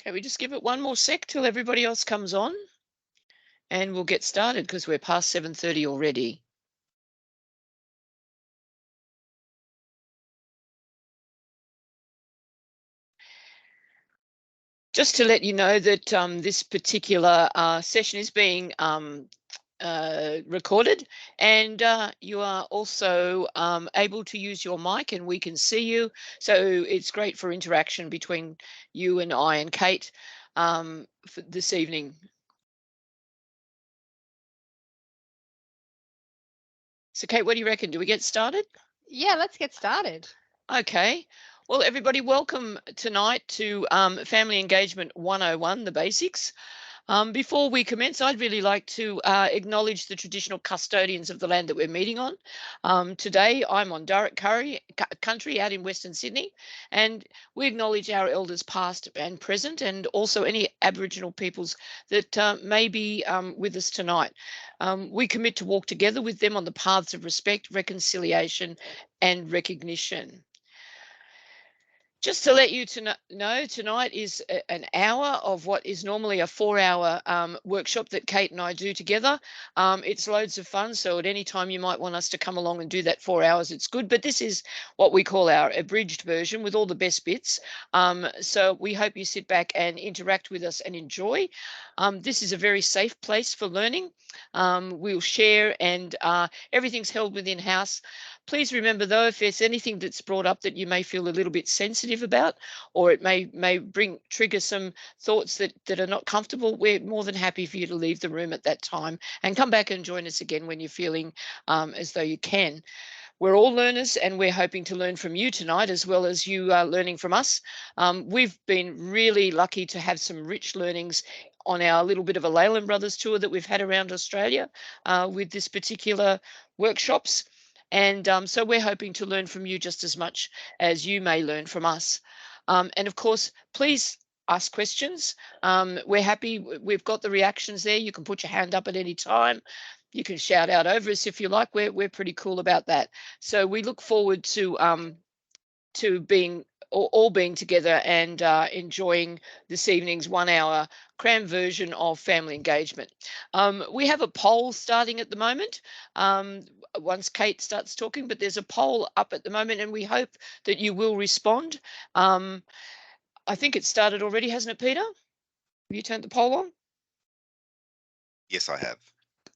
Okay, we just give it one more sec till everybody else comes on, and we'll get started because we're past 7:30 already. Just to let you know that this particular session is being recorded, and you are also able to use your mic and we can see you. So it's great for interaction between you and I and Kate for this evening. So Kate, what do you reckon? Do we get started? Yeah, let's get started. Okay. Well, everybody, welcome tonight to Family Engagement 101, the basics. Before we commence, I'd really like to acknowledge the traditional custodians of the land that we're meeting on. Today, I'm on Darrick country out in Western Sydney, and we acknowledge our elders past and present, and also any Aboriginal peoples that may be with us tonight. We commit to walk together with them on the paths of respect, reconciliation, and recognition. Just to let you know, tonight is an hour of what is normally a 4-hour workshop that Kate and I do together. It's loads of fun, so at any time you might want us to come along and do that 4 hours, it's good. But this is what we call our abridged version with all the best bits. So we hope you sit back and interact with us and enjoy. This is a very safe place for learning. We'll share, and everything's held within house. Please remember, though, if there's anything that's brought up that you may feel a little bit sensitive about, or it may trigger some thoughts that are not comfortable, we're more than happy for you to leave the room at that time and come back and join us again when you're feeling as though you can. We're all learners, and we're hoping to learn from you tonight as well as you are learning from us. We've been really lucky to have some rich learnings on our little bit of a Leyland Brothers tour that we've had around Australia with this particular workshops. And so we're hoping to learn from you just as much as you may learn from us. And of course, please ask questions. We're happy. We've got the reactions there. You can put your hand up at any time. You can shout out over us if you like. We're pretty cool about that. So we look forward to being all being together and enjoying this evening's 1 hour cram version of family engagement. We have a poll starting at the moment once Kate starts talking, but there's a poll up at the moment, and we hope that you will respond. I think it started already, hasn't it, Peter? Have you turned the poll on? Yes, I have.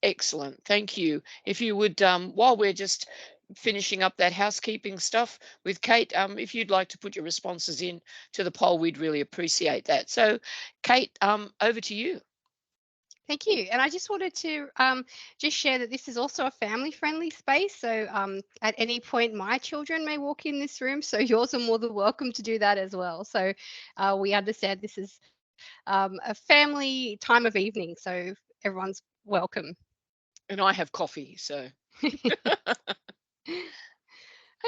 Excellent. Thank you. If you would, while we're just finishing up that housekeeping stuff with Kate, if you'd like to put your responses in to the poll, we'd really appreciate that. So, Kate, over to you. Thank you. And I just wanted to just share that this is also a family-friendly space. So at any point, my children may walk in this room. So yours are more than welcome to do that as well. So we understand this is a family time of evening. So everyone's welcome. And I have coffee, so.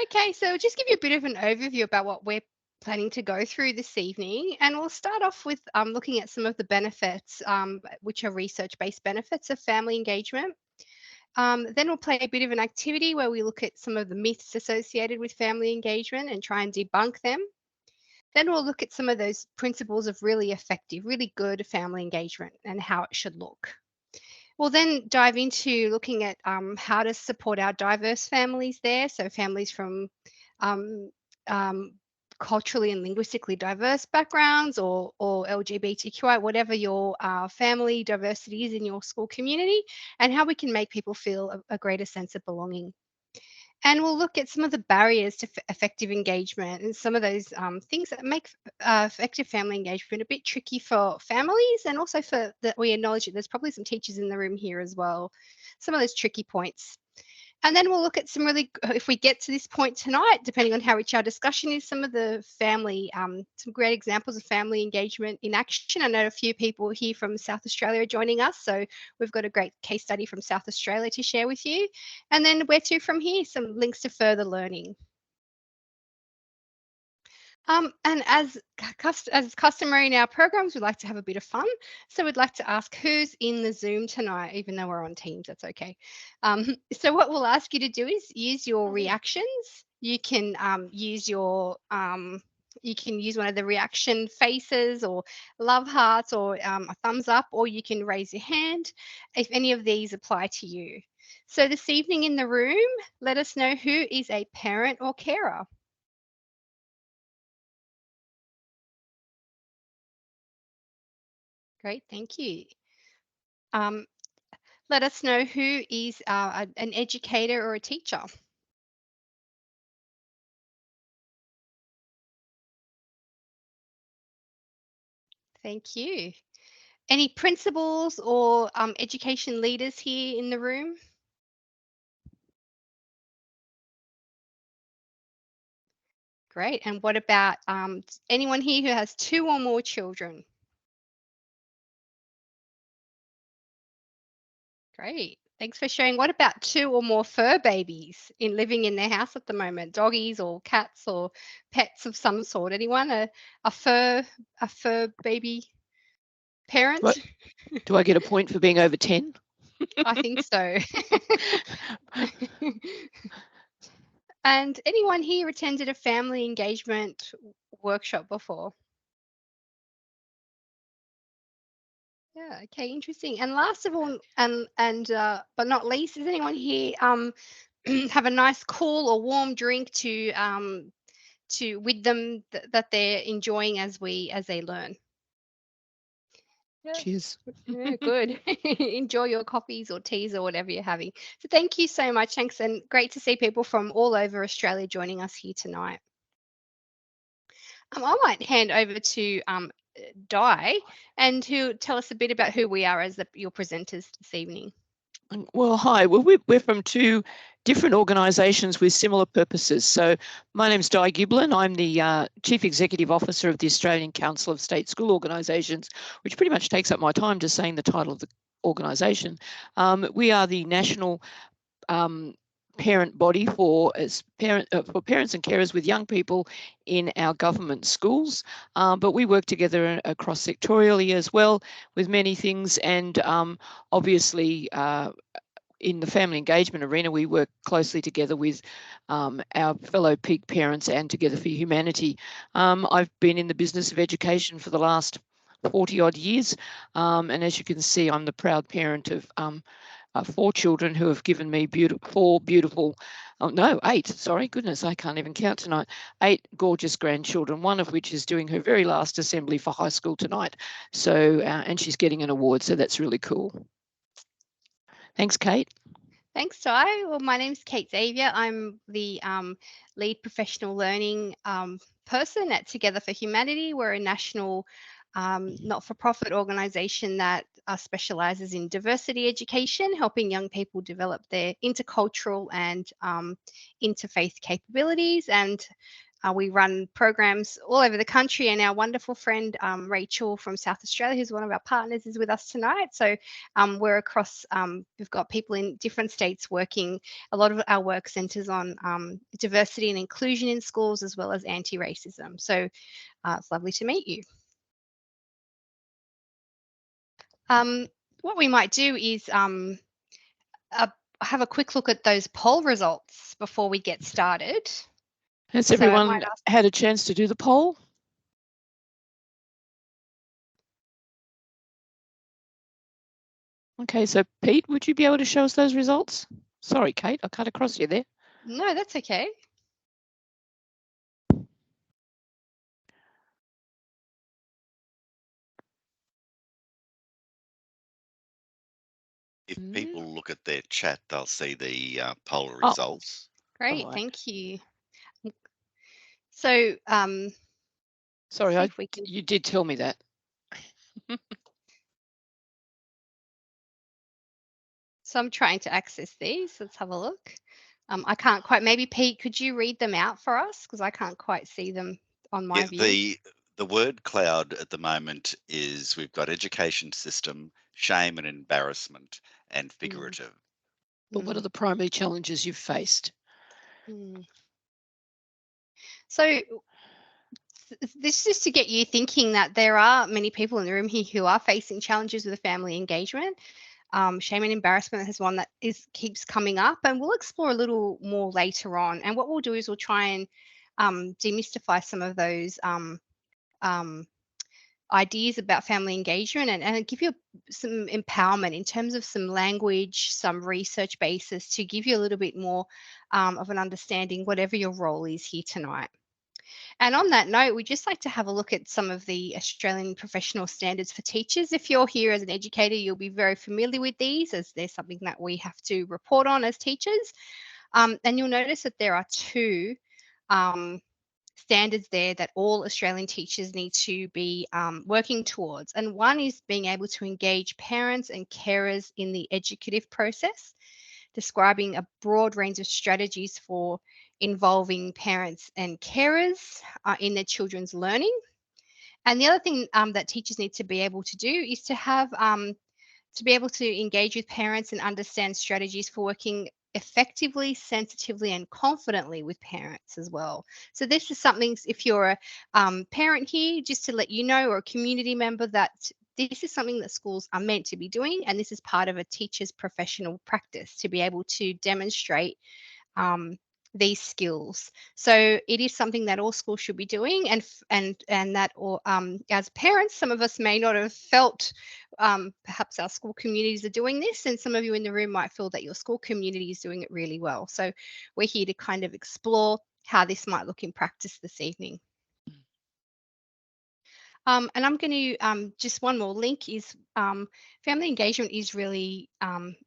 Okay, so just give you a bit of an overview about what we're planning to go through this evening. And we'll start off with looking at some of the benefits, which are research-based benefits of family engagement. Then we'll play a bit of an activity where we look at some of the myths associated with family engagement and try and debunk them. Then we'll look at some of those principles of really effective, really good family engagement and how it should look. We'll then dive into looking at how to support our diverse families there. So families from um, um, culturally and linguistically diverse backgrounds or LGBTQI, whatever your family diversity is in your school community, and how we can make people feel a greater sense of belonging. And we'll look at some of the barriers to effective engagement and some of those things that make effective family engagement a bit tricky for families, and also for that we acknowledge that there's probably some teachers in the room here as well, some of those tricky points. And then we'll look at some really, if we get to this point tonight, depending on how rich our discussion is, some of the family, some great examples of family engagement in action. I know a few people here from South Australia are joining us, so we've got a great case study from South Australia to share with you. And then where to from here, some links to further learning. And as customary in our programs, we like to have a bit of fun. So we'd like to ask who's in the Zoom tonight, even though we're on Teams, that's okay. So what we'll ask you to do is use your reactions. You can use your You can use one of the reaction faces or love hearts or a thumbs up, or you can raise your hand if any of these apply to you. So this evening in the room, let us know who is a parent or carer. Great, thank you. Um, Let us know who is an educator or a teacher. Thank you. Any principals or education leaders here in the room? Great. And what about anyone here who has 2 or more children? Great. Thanks for sharing. What about 2 or more fur babies in living in their house at the moment? Doggies or cats or pets of some sort? Anyone? A fur baby parent? Do I get a point for being over 10? I think so. And anyone here attended a family engagement workshop before? Yeah, okay, interesting. And last of all, but not least, does anyone here have a nice cool or warm drink to with them that they're enjoying as they learn? Yeah. Cheers. Yeah, good. Enjoy your coffees or teas or whatever you're having. So thank you so much. Thanks, and great to see people from all over Australia joining us here tonight. I might hand over to Di, and who tell us a bit about who we are as your presenters this evening. Well, hi. Well, we're from 2 different organisations with similar purposes. So my name's Di Giblin. I'm the Chief Executive Officer of the Australian Council of State School Organisations, which pretty much takes up my time just saying the title of the organisation. We are the national parent body for parents and carers with young people in our government schools, but we work together across sectorially as well with many things, and obviously in the family engagement arena, we work closely together with our fellow peak parents and Together for Humanity. I've been in the business of education for the last 40 odd years, and as you can see, I'm the proud parent of 4 children who have given me 8, sorry, goodness, I can't even count tonight, 8 gorgeous grandchildren, one of which is doing her very last assembly for high school tonight. So, and she's getting an award, so that's really cool. Thanks, Kate. Thanks, Di. Well, my name's Kate Xavier. I'm the lead professional learning person at Together for Humanity. We're a national not-for-profit organisation that specialises in diversity education, helping young people develop their intercultural and interfaith capabilities. And we run programs all over the country, and our wonderful friend Rachel from South Australia, who's one of our partners, is with us tonight. So we're across, we've got people in different states working. A lot of our work centres on diversity and inclusion in schools, as well as anti-racism. So it's lovely to meet you. What we might do is have a quick look at those poll results before we get started. Has everyone had a chance to do the poll? Okay, so Pete, would you be able to show us those results? Sorry, Kate, I cut across you there. No, that's okay. If people look at their chat, they'll see the poll results. Great, thank you. So, sorry, you did tell me that. So I'm trying to access these. Let's have a look. I can't quite. Maybe Pete, could you read them out for us? Because I can't quite see them on my view. The word cloud at the moment is we've got education system, shame and embarrassment, and figurative. But what are the primary challenges you've faced? So this is to get you thinking that there are many people in the room here who are facing challenges with family engagement. Shame and embarrassment is one that keeps coming up, and we'll explore a little more later on. And what we'll do is we'll try and demystify some of those ideas about family engagement and give you some empowerment in terms of some language, some research basis to give you a little bit more of an understanding, whatever your role is here tonight. And on that note, we'd just like to have a look at some of the Australian professional standards for teachers. If you're here as an educator, you'll be very familiar with these, as they're something that we have to report on as teachers. And you'll notice that there are two standards there that all Australian teachers need to be working towards. And one is being able to engage parents and carers in the educative process, describing a broad range of strategies for involving parents and carers in their children's learning. And the other thing that teachers need to be able to do is to have to be able to engage with parents and understand strategies for working effectively, sensitively, and confidently with parents as well. So this is something, if you're a parent here, just to let you know, or a community member, that this is something that schools are meant to be doing, and this is part of a teacher's professional practice to be able to demonstrate these skills. So it is something that all schools should be doing, and that all as parents, some of us may not have felt perhaps our school communities are doing this, and some of you in the room might feel that your school community is doing it really well. So we're here to kind of explore how this might look in practice this evening. And I'm going to just one more link is family engagement is really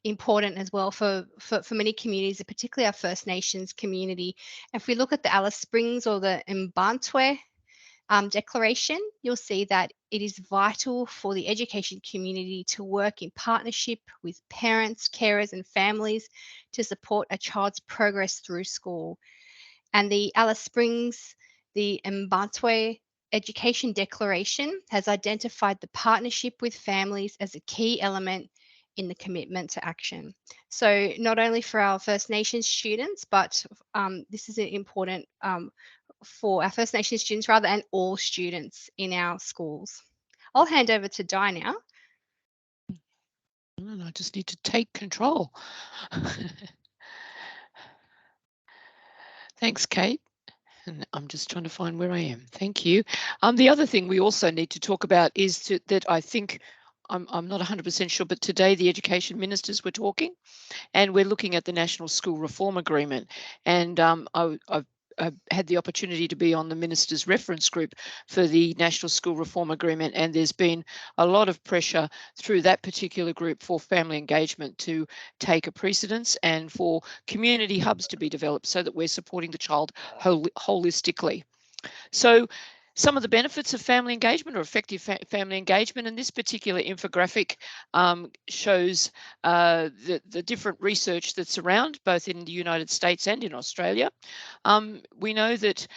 important as well for many communities, particularly our First Nations community. If we look at the Alice Springs or the Mbantwe Declaration, you'll see that it is vital for the education community to work in partnership with parents, carers, and families to support a child's progress through school. And the Alice Springs, the Mbantwe Education Declaration has identified the partnership with families as a key element in the commitment to action. So not only for our First Nations students, but this is important for our First Nations students rather, and all students in our schools. I'll hand over to Di now. I just need to take control. Thanks, Kate. And I'm just trying to find where I am. Thank you. The other thing we also need to talk about is that I think, I'm not 100% sure, but today the education ministers were talking, and we're looking at the National School Reform Agreement. And I've had the opportunity to be on the Ministers' Reference Group for the National School Reform Agreement, and there's been a lot of pressure through that particular group for family engagement to take a precedence and for community hubs to be developed so that we're supporting the child holistically. So some of the benefits of family engagement or effective family engagement, and this particular infographic shows the different research that's around both in the United States and in Australia. We know that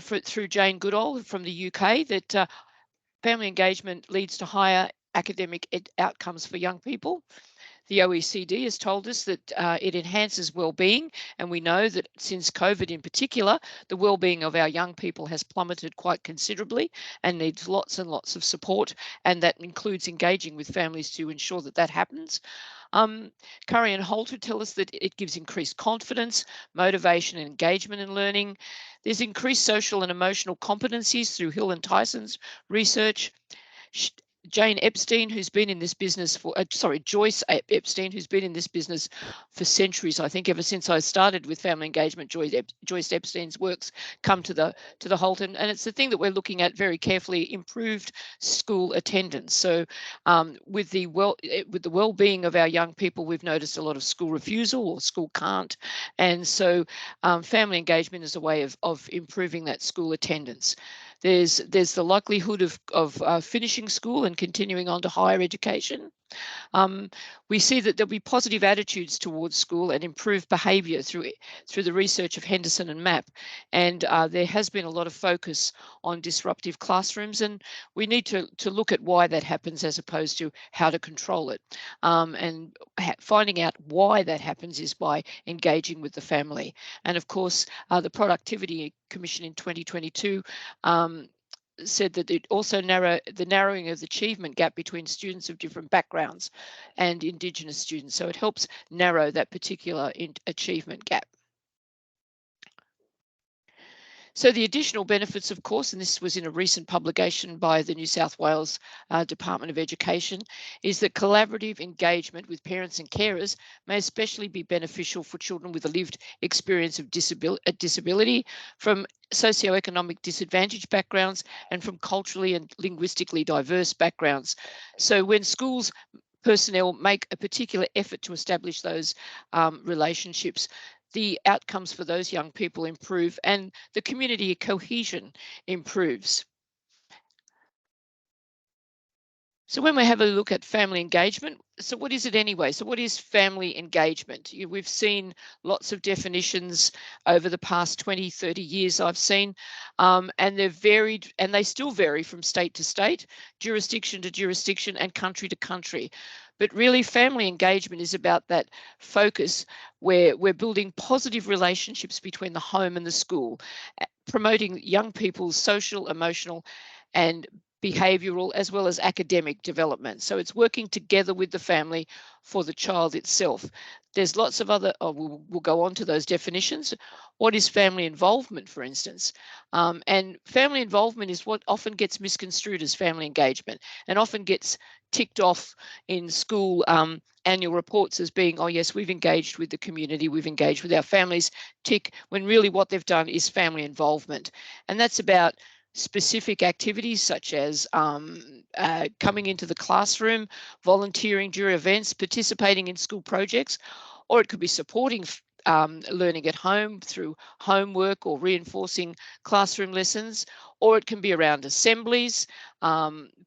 through Jane Goodall from the UK that family engagement leads to higher academic outcomes for young people. The OECD has told us that it enhances well-being, and we know that since COVID in particular, the well-being of our young people has plummeted quite considerably and needs lots and lots of support, and that includes engaging with families to ensure that that happens. Curry and Holter tell us that it gives increased confidence, motivation, and engagement in learning. There's increased social and emotional competencies through Hill and Tyson's research. Jane Epstein, who's been in this business for, Joyce Epstein, who's been in this business for centuries. I think ever since I started with family engagement, Joyce Epstein's works come to the Holton, and it's the thing that we're looking at very carefully: improved school attendance. So, with the well-being of our young people, we've noticed a lot of school refusal or school can't, and so family engagement is a way of improving that school attendance. There's the likelihood of finishing school and continuing on to higher education. We see that there'll be positive attitudes towards school and improved behaviour through the research of Henderson and Mapp. And there has been a lot of focus on disruptive classrooms, and we need to look at why that happens as opposed to how to control it. And finding out why that happens is by engaging with the family. And of course, the Productivity Commission in 2022 said that it also the narrowing of the achievement gap between students of different backgrounds and Indigenous students. So it helps narrow that particular achievement gap. So the additional benefits, of course, and this was in a recent publication by the New South Wales Department of Education, is that collaborative engagement with parents and carers may especially be beneficial for children with a lived experience of disability, from socioeconomic disadvantaged backgrounds, and from culturally and linguistically diverse backgrounds. So when schools personnel make a particular effort to establish those relationships, the outcomes for those young people improve and the community cohesion improves. So when we have a look at family engagement, so what is it anyway? So what is family engagement? We've seen lots of definitions over the past 20, 30 years I've seen, and they've varied, and they still vary from state to state, jurisdiction to jurisdiction, and country to country. But really, family engagement is about that focus where we're building positive relationships between the home and the school, promoting young people's social, emotional, and behavioural as well as academic development. So it's working together with the family for the child itself. There's lots of other, we'll go on to those definitions. What is family involvement, for instance? And family involvement is what often gets misconstrued as family engagement and often gets ticked off in school annual reports as being, oh yes, we've engaged with the community, we've engaged with our families, tick, when really what they've done is family involvement. And that's about specific activities such as coming into the classroom, volunteering during events, participating in school projects, or it could be supporting learning at home through homework or reinforcing classroom lessons, or it can be around assemblies,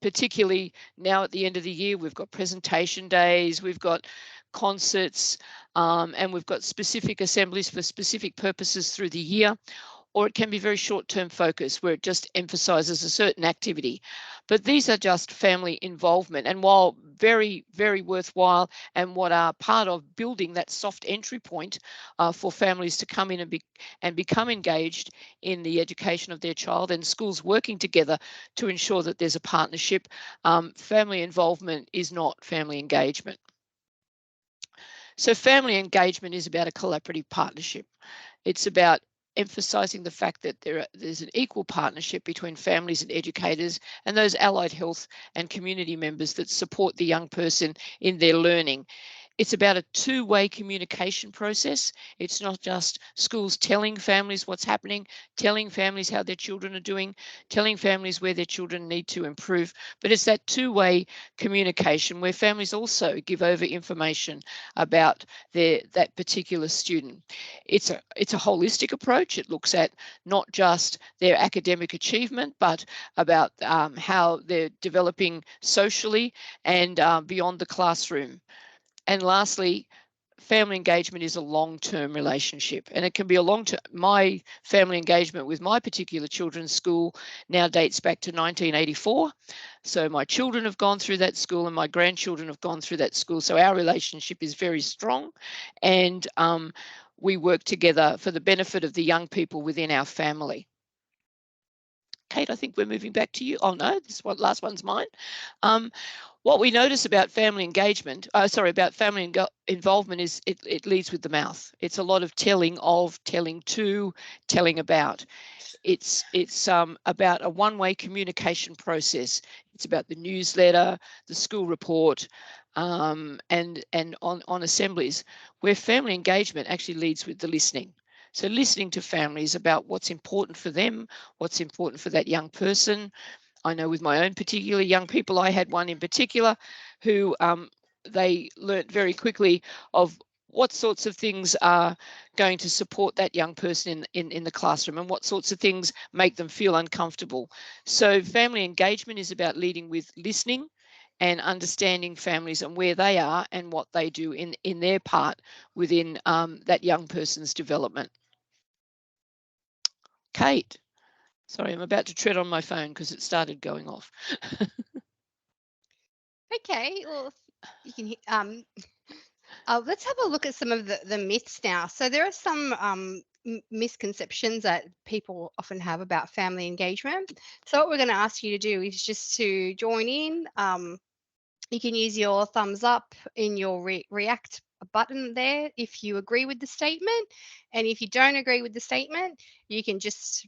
particularly now at the end of the year, we've got presentation days, we've got concerts, and we've got specific assemblies for specific purposes through the year. Or it can be very short-term focus where it just emphasises a certain activity. But these are just family involvement. And while very, very worthwhile and what are part of building that soft entry point for families to come in and become engaged in the education of their child, and schools working together to ensure that there's a partnership, family involvement is not family engagement. So family engagement is about a collaborative partnership. It's about emphasising the fact that there's an equal partnership between families and educators and those allied health and community members that support the young person in their learning. It's about a two-way communication process. It's not just schools telling families what's happening, telling families how their children are doing, telling families where their children need to improve, but it's that two-way communication where families also give over information about that particular student. It's a holistic approach. It looks at not just their academic achievement, but about how they're developing socially and beyond the classroom. And lastly, family engagement is a long-term relationship, and it can be a long-term. My family engagement with my particular children's school now dates back to 1984. So my children have gone through that school and my grandchildren have gone through that school. So our relationship is very strong, and we work together for the benefit of the young people within our family. Kate, I think we're moving back to you. Oh no, this one, last one's mine. What we notice about family engagement, about family involvement is it leads with the mouth. It's a lot of telling of, telling to, telling about. It's about a one-way communication process. It's about the newsletter, the school report, and on assemblies, where family engagement actually leads with the listening. So listening to families about what's important for them, what's important for that young person. I know with my own particular young people, I had one in particular who they learnt very quickly of what sorts of things are going to support that young person in the classroom and what sorts of things make them feel uncomfortable. So family engagement is about leading with listening and understanding families and where they are and what they do in their part within that young person's development. Kate, sorry, I'm about to tread on my phone because it started going off. Okay, well, you can. Let's have a look at some of the myths now. So there are some misconceptions that people often have about family engagement. So what we're going to ask you to do is just to join in. You can use your thumbs up in your react button there if you agree with the statement. And if you don't agree with the statement, you can just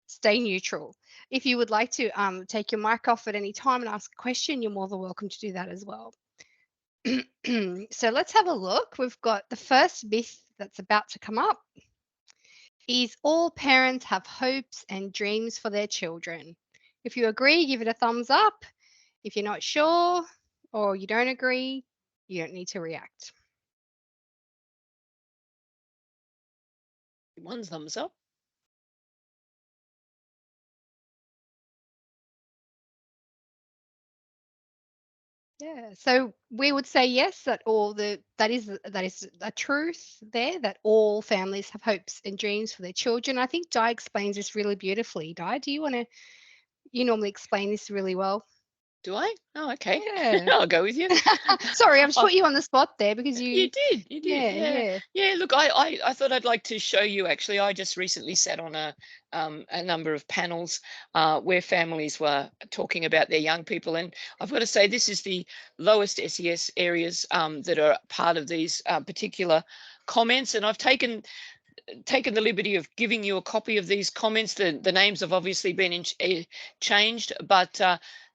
Stay neutral. If you would like to take your mic off at any time and ask a question, you're more than welcome to do that as well. So let's have a look. We've got the first myth that's about to come up is all parents have hopes and dreams for their children. If you agree, give it a thumbs up. If you're not sure or you don't agree, you don't need to react. One thumbs up. Yeah, so we would say yes, that is a truth there, that all families have hopes and dreams for their children. I think Di explains this really beautifully. Di, do you want to? You normally explain this really well. Do I? Oh, okay. Yeah. I'll go with you. Sorry, I've just Oh, put you on the spot there because you did, yeah, yeah, yeah. yeah. Look, I thought I'd like to show you. Actually, I just recently sat on a number of panels where families were talking about their young people, and I've got to say this is the lowest SES areas that are part of these particular comments, and I've taken the liberty of giving you a copy of these comments. The names have obviously been changed, but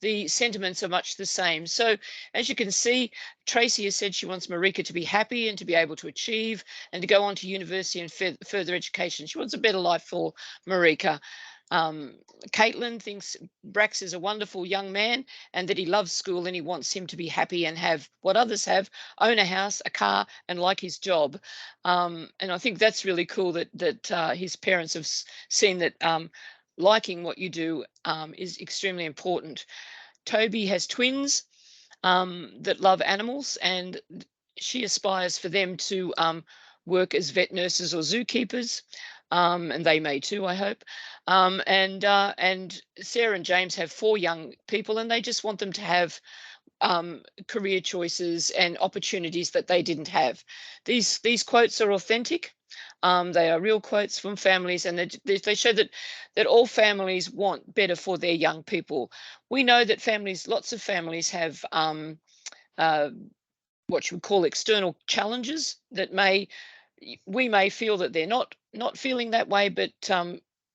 the sentiments are much the same. So as you can see, Tracy has said she wants Marika to be happy and to be able to achieve and to go on to university and further education. She wants a better life for Marika. Caitlin thinks Brax is a wonderful young man and that he loves school and he wants him to be happy and have what others have, own a house, a car, and like his job. And I think that's really cool that his parents have seen that liking what you do is extremely important. Toby has twins that love animals, and she aspires for them to work as vet nurses or zookeepers, and they may too, I hope. And Sarah and James have 4 young people, and they just want them to have career choices and opportunities that they didn't have. These quotes are authentic. They are real quotes from families, and they show that all families want better for their young people. We know that lots of families have uh, what you would call external challenges that we may feel that they're not feeling that way, but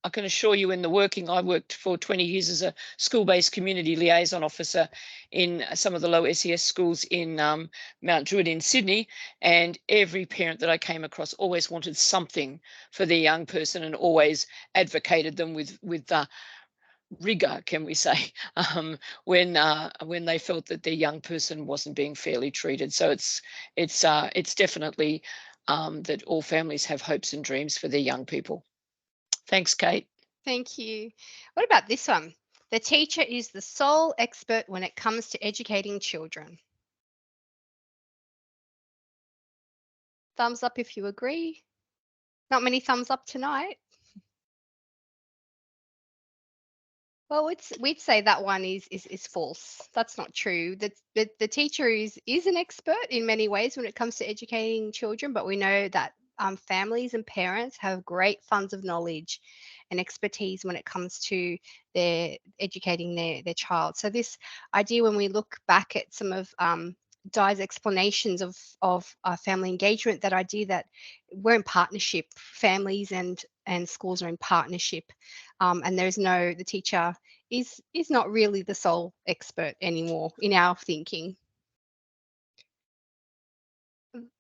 I can assure you I worked for 20 years as a school-based community liaison officer in some of the low SES schools in Mount Druitt in Sydney, and every parent that I came across always wanted something for their young person and always advocated them with rigor, can we say, when they felt that their young person wasn't being fairly treated. So it's definitely that all families have hopes and dreams for their young people. Thanks, Kate. Thank you. What about this one? The teacher is the sole expert when it comes to educating children. Thumbs up if you agree. Not many thumbs up tonight. Well, we'd say that one is false. That's not true. The teacher is an expert in many ways when it comes to educating children, but we know that families and parents have great funds of knowledge and expertise when it comes to their educating their child. So this idea, when we look back at some of Di's explanations of family engagement, that idea that we're in partnership, families and schools are in partnership, and the teacher is not really the sole expert anymore in our thinking.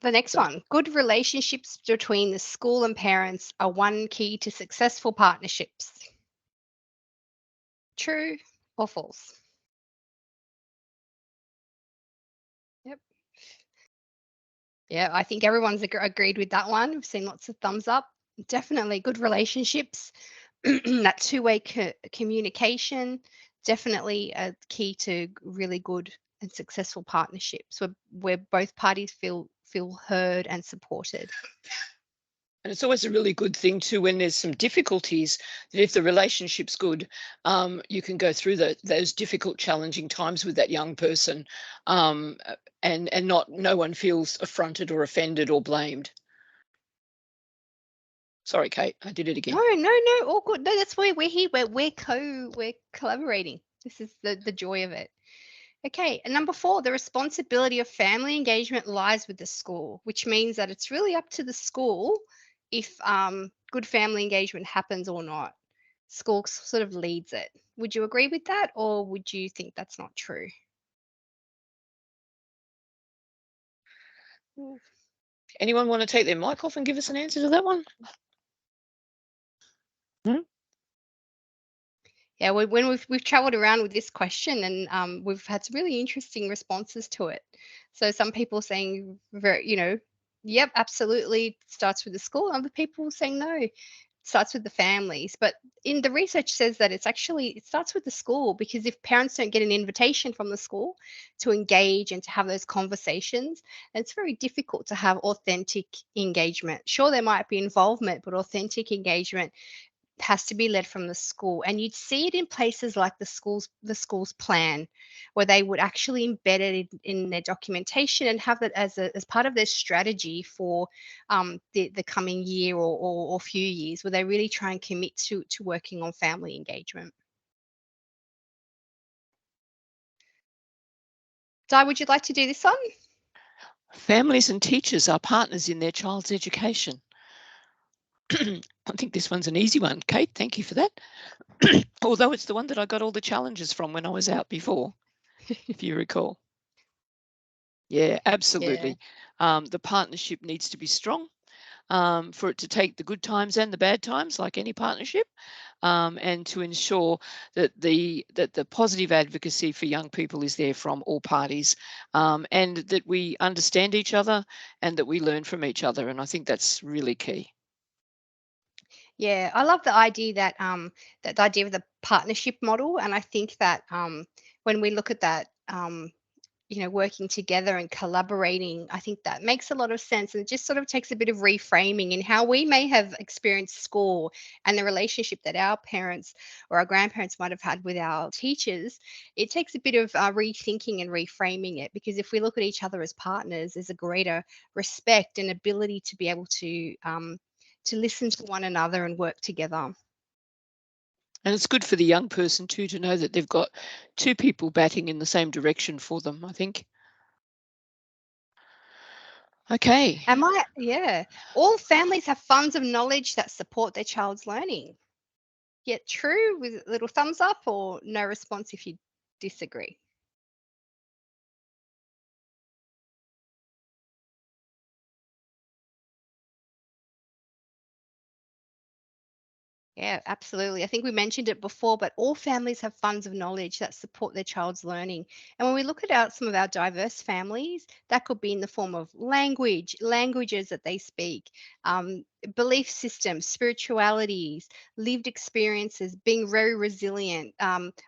The next one, good relationships between the school and parents are one key to successful partnerships. True or false? Yep. Yeah, I think everyone's agreed with that one. We've seen lots of thumbs up. Definitely good relationships. That two-way communication, definitely a key to really good and successful partnerships where both parties feel heard and supported. And it's always a really good thing too when there's some difficulties, that if the relationship's good, you can go through those difficult, challenging times with that young person, and no one feels affronted or offended or blamed. Sorry, Kate, I did it again. No, all good. No, that's why we're here. We're collaborating. This is the joy of it. Okay, and number 4, the responsibility of family engagement lies with the school, which means that it's really up to the school if good family engagement happens or not. school sort of leads it. Would you agree with that, or would you think that's not true? Anyone want to take their mic off and give us an answer to that one? Hmm? Yeah, when we've traveled around with this question, and we've had some really interesting responses to it. So some people saying very, yep, absolutely starts with the school. Other people saying no, it starts with the families. But in the research says that it starts with the school, because if parents don't get an invitation from the school to engage and to have those conversations, it's very difficult to have authentic engagement. Sure, there might be involvement, but authentic engagement has to be led from the school, and you'd see it in places like the school's plan, where they would actually embed it in their documentation and have that as part of their strategy for the coming year, or few years, where they really try and commit to working on family engagement. Di, would you like to do this one? Families and teachers are partners in their child's education. I think this one's an easy one, Kate. Thank you for that. Although it's the one that I got all the challenges from when I was out before, if you recall. Yeah, Yeah. absolutely. The partnership needs to be strong, for it to take the good times and the bad times, like any partnership, and to ensure that the positive advocacy for young people is there from all parties, and that we understand each other and that we learn from each other. And I think that's really key. Yeah, I love the idea that the idea of the partnership model, and I think that when we look at that, working together and collaborating, I think that makes a lot of sense, and it just sort of takes a bit of reframing in how we may have experienced school and the relationship that our parents or our grandparents might have had with our teachers. It takes a bit of rethinking and reframing it, because if we look at each other as partners, there's a greater respect and ability to be able to listen to one another and work together. And it's good for the young person too to know that they've got two people batting in the same direction for them, I think. Okay. Yeah. All families have funds of knowledge that support their child's learning. Yet true with a little thumbs up, or no response if you disagree. Yeah, absolutely. I think we mentioned it before, but all families have funds of knowledge that support their child's learning. And when we look at some of our diverse families, that could be in the form of languages that they speak, belief systems, spiritualities, lived experiences, being very resilient,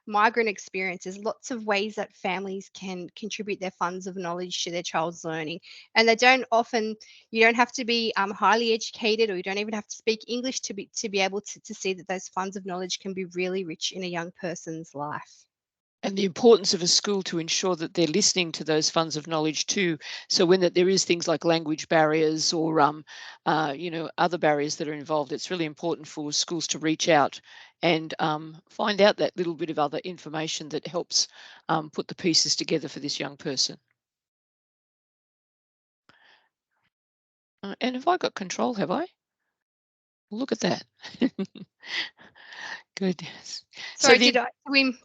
migrant experiences, lots of ways that families can contribute their funds of knowledge to their child's learning. And they don't often you don't have to be highly educated, or you don't even have to speak English to be able to see that those funds of knowledge can be really rich in a young person's life. And the importance of a school to ensure that they're listening to those funds of knowledge too. So when that there is things like language barriers or other barriers that are involved, it's really important for schools to reach out and find out that little bit of other information that helps put the pieces together for this young person. And have I got control? Have I? Look at that. Good. So Sorry, the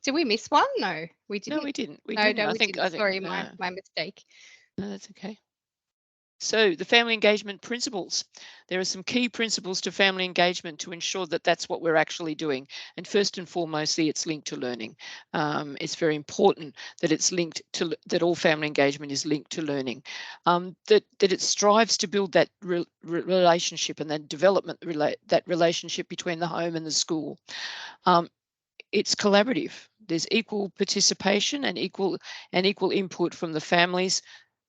did we miss one? No, we no, didn't. we didn't. We No, didn't. no, I we think. didn't. I think Sorry, my no. my mistake. No, that's okay. So, the family engagement principles. There are some key principles to family engagement to ensure that that's what we're actually doing. And first and foremostly, it's linked to learning. It's very important that it's linked to that all family engagement is linked to learning. That it strives to build that relationship and then development that relationship between the home and the school. Um, it's collaborative. There's equal participation and equal input from the families,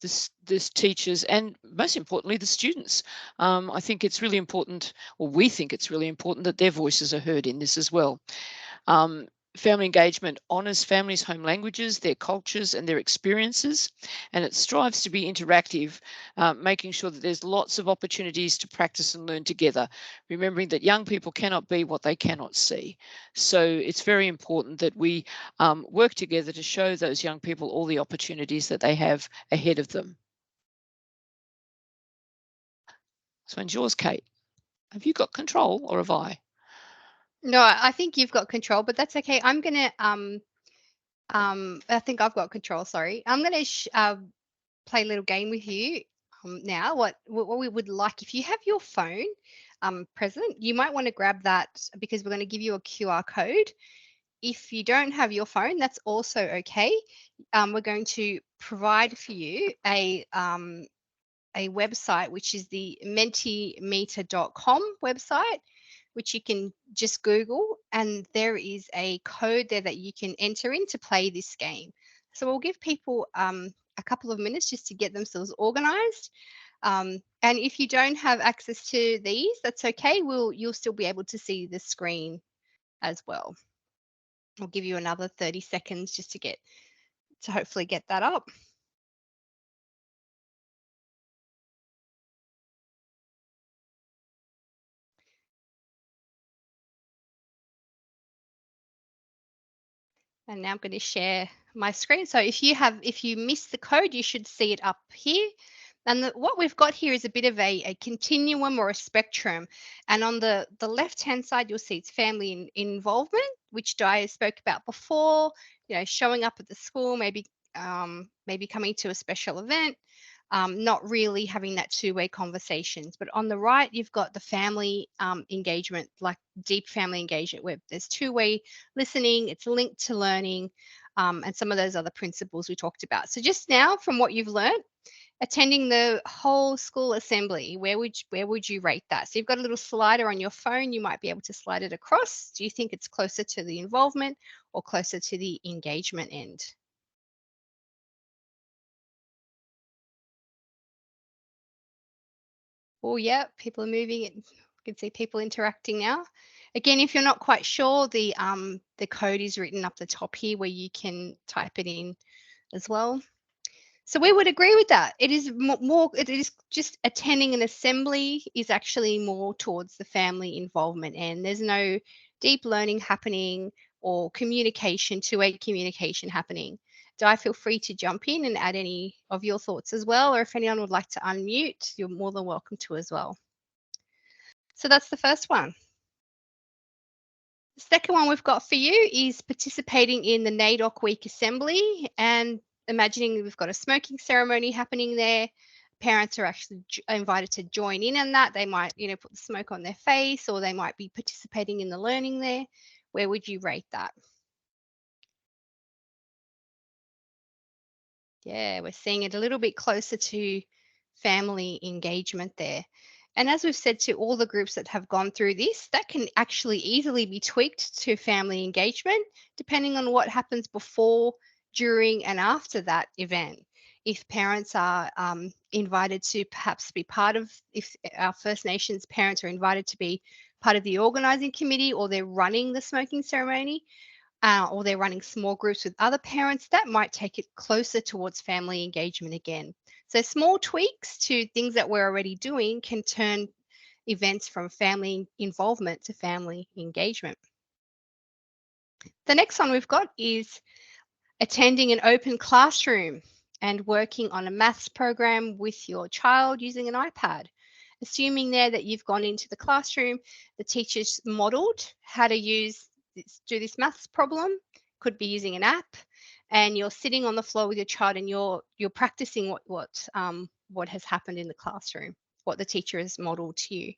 the teachers, and most importantly, the students. I think it's really important, or we think it's really important, that their voices are heard in this as well. Um, Family engagement honours families' home languages, their cultures, and their experiences, and it strives to be interactive, making sure that there's lots of opportunities to practice and learn together, remembering that young people cannot be what they cannot see. So it's very important that we work together to show those young people all the opportunities that they have ahead of them. So, and yours, Kate, have you got control or have I? No, I think you've got control, but that's okay. I'm gonna I think I've got control. Sorry, I'm gonna play a little game with you now. What we would like, if you have your phone present, you might want to grab that because we're going to give you a QR code. If you don't have your phone, that's also okay. We're going to provide for you a website, which is the mentimeter.com website, which you can just Google, and there is a code there that you can enter in to play this game. So we'll give people a couple of minutes just to get themselves organized. And if you don't have access to these, that's okay. You'll still be able to see the screen as well. I'll give you another 30 seconds just to hopefully get that up. And now I'm going to share my screen. So if you missed the code, you should see it up here. And what we've got here is a bit of a continuum or a spectrum. And on the left-hand side, you'll see it's family involvement, which Di spoke about before, showing up at the school, maybe coming to a special event, not really having that two-way conversations. But on the right, you've got the family engagement, like deep family engagement, where there's two-way listening, it's linked to learning, and some of those other principles we talked about. So just now, from what you've learned, attending the whole school assembly, where would you rate that? So you've got a little slider on your phone, you might be able to slide it across. Do you think it's closer to the involvement or closer to the engagement end? Oh, yeah, people are moving it. You can see people interacting now. Again, if you're not quite sure, the code is written up the top here where you can type it in as well. So we would agree with that. It is more, it is just attending an assembly is actually more towards the family involvement, and there's no deep learning happening or communication, two-way communication happening. Di, feel free to jump in and add any of your thoughts as well, or if anyone would like to unmute, you're more than welcome to as well. So that's the first one. The second one we've got for you is participating in the NAIDOC Week Assembly, and imagining we've got a smoking ceremony happening there. Parents are actually invited to join in on that. They might, put the smoke on their face, or they might be participating in the learning there. Where would you rate that? Yeah, we're seeing it a little bit closer to family engagement there. And as we've said to all the groups that have gone through this, that can actually easily be tweaked to family engagement, depending on what happens before, during, and after that event. If parents are invited to perhaps be part of, if our First Nations parents are invited to be part of the organising committee, or they're running the smoking ceremony, or they're running small groups with other parents, that might take it closer towards family engagement again. So small tweaks to things that we're already doing can turn events from family involvement to family engagement. The next one we've got is attending an open classroom and working on a maths program with your child using an iPad. Assuming there that you've gone into the classroom, the teacher's modeled how to do this maths problem, could be using an app, and you're sitting on the floor with your child and you're practicing what has happened in the classroom, what the teacher has modeled to you.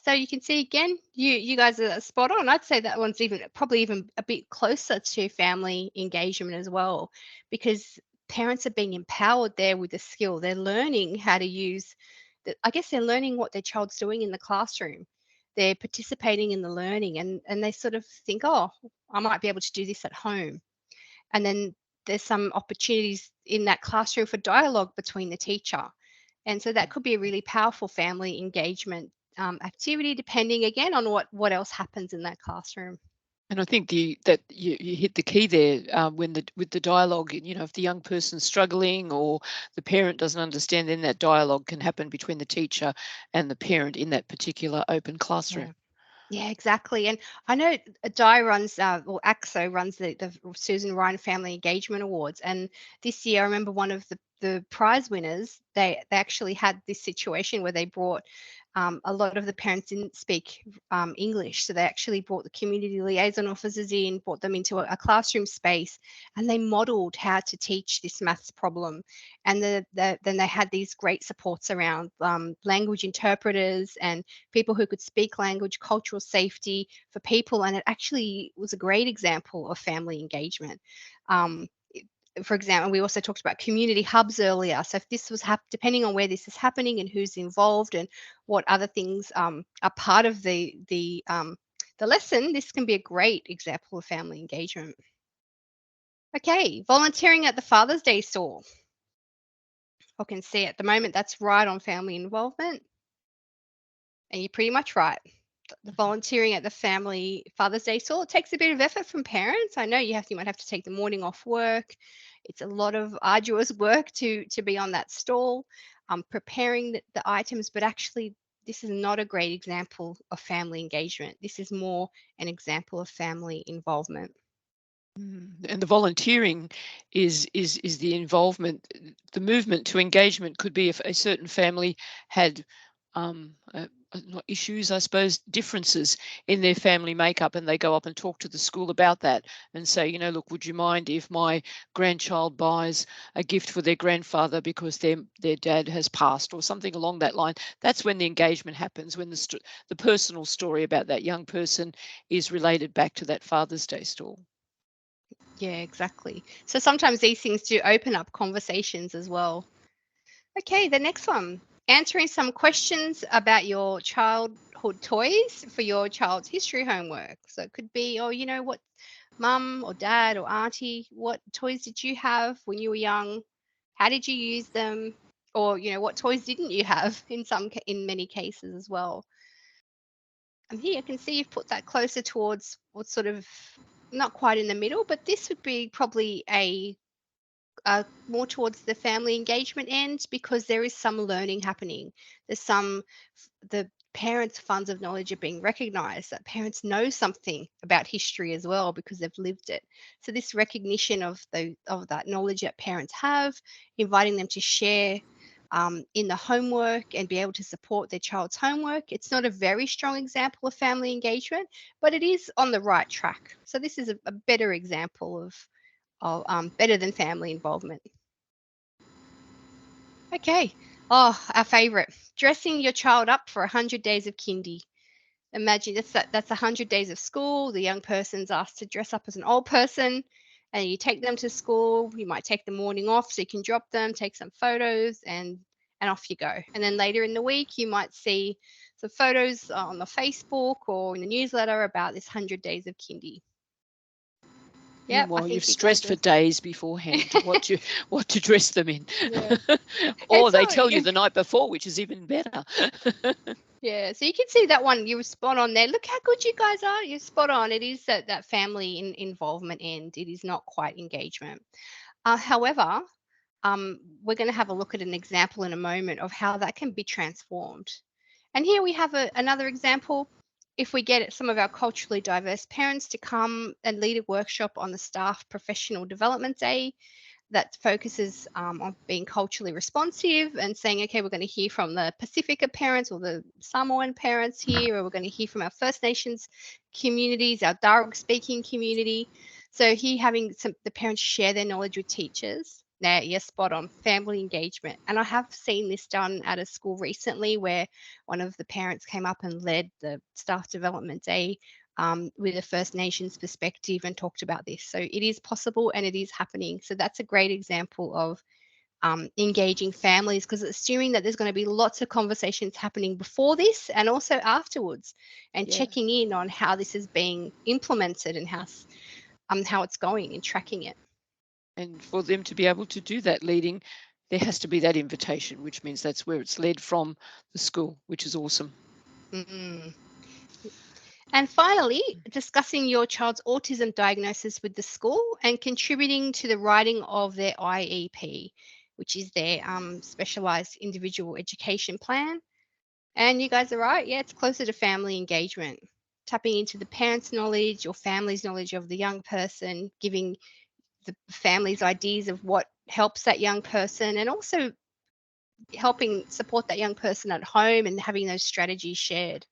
So you can see again, you guys are spot on. I'd say that one's probably even a bit closer to family engagement as well, because parents are being empowered there with the skill. They're learning how to use, I guess they're learning what their child's doing in the classroom. They're participating in the learning, and they sort of think, oh, I might be able to do this at home. And then there's some opportunities in that classroom for dialogue between the teacher. And so that could be a really powerful family engagement activity, depending again on what else happens in that classroom. And I think that you hit the key there with the dialogue. If the young person's struggling or the parent doesn't understand, then that dialogue can happen between the teacher and the parent in that particular open classroom. Yeah, exactly. And I know Di runs, or AXO runs the Susan Ryan Family Engagement Awards. And this year, I remember one of the the prize winners, they actually had this situation where they brought a lot of the parents didn't speak English, so they actually brought the community liaison officers in, brought them into a classroom space, and they modelled how to teach this maths problem. And then they had these great supports around language interpreters and people who could speak language, cultural safety for people, and it actually was a great example of family engagement. Um, for example, we also talked about community hubs earlier. So if this was depending on where this is happening and who's involved and what other things are part of the lesson, this can be a great example of family engagement. Okay, volunteering at the Father's Day stall. I can see at the moment that's right on family involvement, and you're pretty much right. The volunteering at the family Father's Day stall, it takes a bit of effort from parents. I know you might have to take the morning off work. It's a lot of arduous work to be on that stall, preparing the items, but actually this is not a great example of family engagement. This is more an example of family involvement. And the volunteering is the involvement. The movement to engagement could be if a certain family had not issues, I suppose, differences in their family makeup, and they go up and talk to the school about that and say, you know, look, would you mind if my grandchild buys a gift for their grandfather because their dad has passed, or something along that line. That's when the engagement happens, when the personal story about that young person is related back to that Father's Day stall. Yeah, exactly. So sometimes these things do open up conversations as well. Okay, the next one, answering some questions about your childhood toys for your child's history homework. So it could be, oh, you know, what mum or dad or auntie, what toys did you have when you were young? How did you use them? Or, you know, what toys didn't you have in many cases as well? And here you can see you've put that closer towards what sort of not quite in the middle, but this would be probably more towards the family engagement end, because there is some learning happening. There's the parents' funds of knowledge are being recognized, that parents know something about history as well because they've lived it. So this recognition of that knowledge that parents have, inviting them to share in the homework and be able to support their child's homework. It's not a very strong example of family engagement, but it is on the right track. So this is a better example of better than family involvement. Okay. Oh, our favorite, dressing your child up for 100 days of kindy. Imagine that's 100 days of school. The young person's asked to dress up as an old person, and you take them to school. You might take the morning off so you can drop them, take some photos, and off you go. And then later in the week, you might see some photos on the Facebook or in the newsletter about this 100 days of kindy. Yeah, Meanwhile, you've stressed for days beforehand what to dress them in. Yeah. Or they tell you the night before, which is even better. Yeah, so you can see that one, you were spot on there. Look how good you guys are. You're spot on. It is that family involvement end. It is not quite engagement. However, we're going to have a look at an example in a moment of how that can be transformed. And here we have another example. If we get some of our culturally diverse parents to come and lead a workshop on the Staff Professional Development Day that focuses on being culturally responsive and saying, okay, we're going to hear from the Pacifica parents or the Samoan parents here, or we're going to hear from our First Nations communities, our Darug speaking community. So here having the parents share their knowledge with teachers. Now, yes, spot on, family engagement. And I have seen this done at a school recently where one of the parents came up and led the Staff Development Day with a First Nations perspective and talked about this. So it is possible and it is happening. So that's a great example of engaging families, because it's assuming that there's going to be lots of conversations happening before this and also afterwards, and checking in on how this is being implemented and how it's going and tracking it. And for them to be able to do that leading, there has to be that invitation, which means that's where it's led from the school, which is awesome. Mm-hmm. And finally, discussing your child's autism diagnosis with the school and contributing to the writing of their IEP, which is their specialised individual education plan. And you guys are right. Yeah, it's closer to family engagement, tapping into the parents' knowledge or family's knowledge of the young person, giving the family's ideas of what helps that young person, and also helping support that young person at home and having those strategies shared.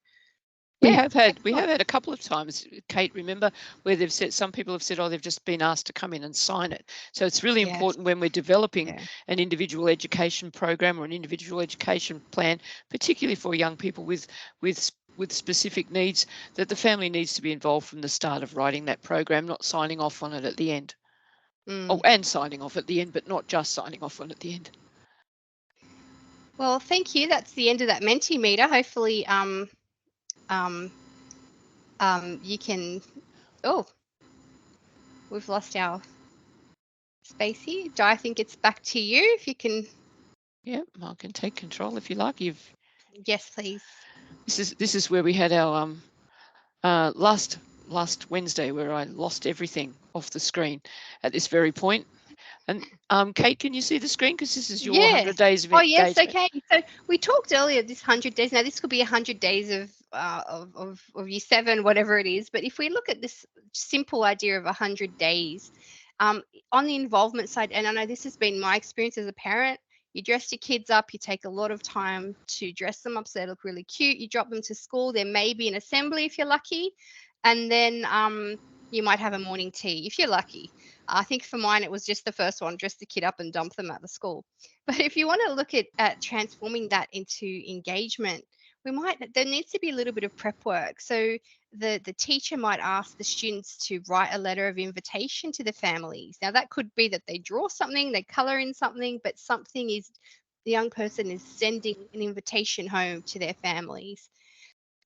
We have had Excellent. a couple of times, Kate, remember, where they've said, some people have said, oh, they've just been asked to come in and sign it. So it's really Yes. important when we're developing Yeah. an individual education program or an individual education plan, particularly for young people with specific needs, that the family needs to be involved from the start of writing that program, not signing off on it at the end. Oh, and signing off at the end, but not just signing off on it at the end. Well, thank you. That's the end of that Mentimeter. Hopefully, you can. Oh, we've lost our space here. I think it's back to you. If you can. Yeah, I can take control if you like. Yes, please. This is where we had our last Wednesday, where I lost everything off the screen at this very point. And Kate, can you see the screen? Because this is your 100 days of yes. engagement. Okay. So we talked earlier this 100 days. Now this could be 100 days of year 7, whatever it is. But if we look at this simple idea of 100 days, on the involvement side, and I know this has been my experience as a parent. You dress your kids up. You take a lot of time to dress them up so they look really cute. You drop them to school. There may be an assembly if you're lucky, and then you might have a morning tea if you're lucky. I think for mine, it was just the first one, dress the kid up and dump them at the school. But if you want to look at transforming that into engagement, there needs to be a little bit of prep work. So the teacher might ask the students to write a letter of invitation to the families. Now that could be that they draw something, they color in something, but something is, the young person is sending an invitation home to their families.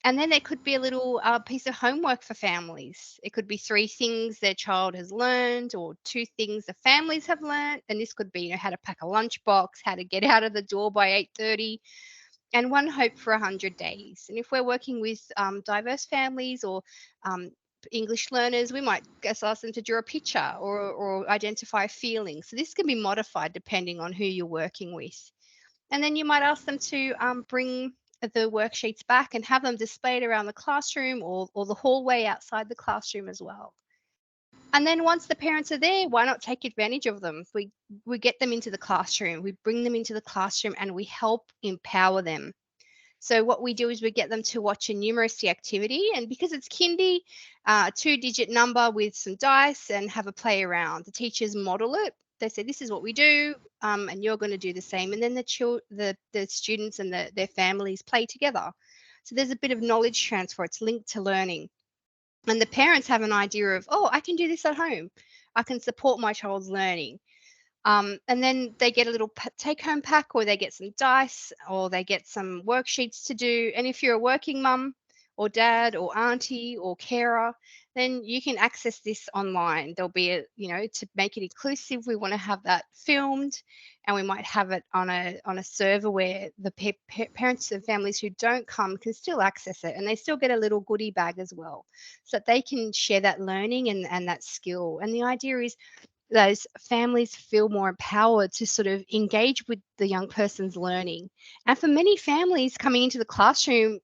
And then there could be a little piece of homework for families. It could be 3 things their child has learned, or 2 things the families have learned. And this could be, how to pack a lunchbox, how to get out of the door by 8:30, and one hope for 100 days. And if we're working with diverse families or um, English learners, we might just ask them to draw a picture or identify a feeling. So this can be modified depending on who you're working with. And then you might ask them to bring the worksheets back and have them displayed around the classroom or the hallway outside the classroom as well. And then once the parents are there, why not take advantage of them? We get them into the classroom, we bring them into the classroom, and we help empower them. So what we do is we get them to watch a numeracy activity, and because it's kindy, a 2-digit number with some dice, and have a play around. The teachers model it. They say, this is what we do, and you're going to do the same. And then the students and their families play together. So there's a bit of knowledge transfer. It's linked to learning. And the parents have an idea of, oh, I can do this at home. I can support my child's learning. And then they get a little take-home pack, or they get some dice, or they get some worksheets to do. And if you're a working mum or dad or auntie or carer, then you can access this online. There'll be to make it inclusive, we want to have that filmed, and we might have it on a server where the parents and families who don't come can still access it, and they still get a little goodie bag as well, so that they can share that learning and that skill. And the idea is those families feel more empowered to sort of engage with the young person's learning. And for many families, coming into the classroom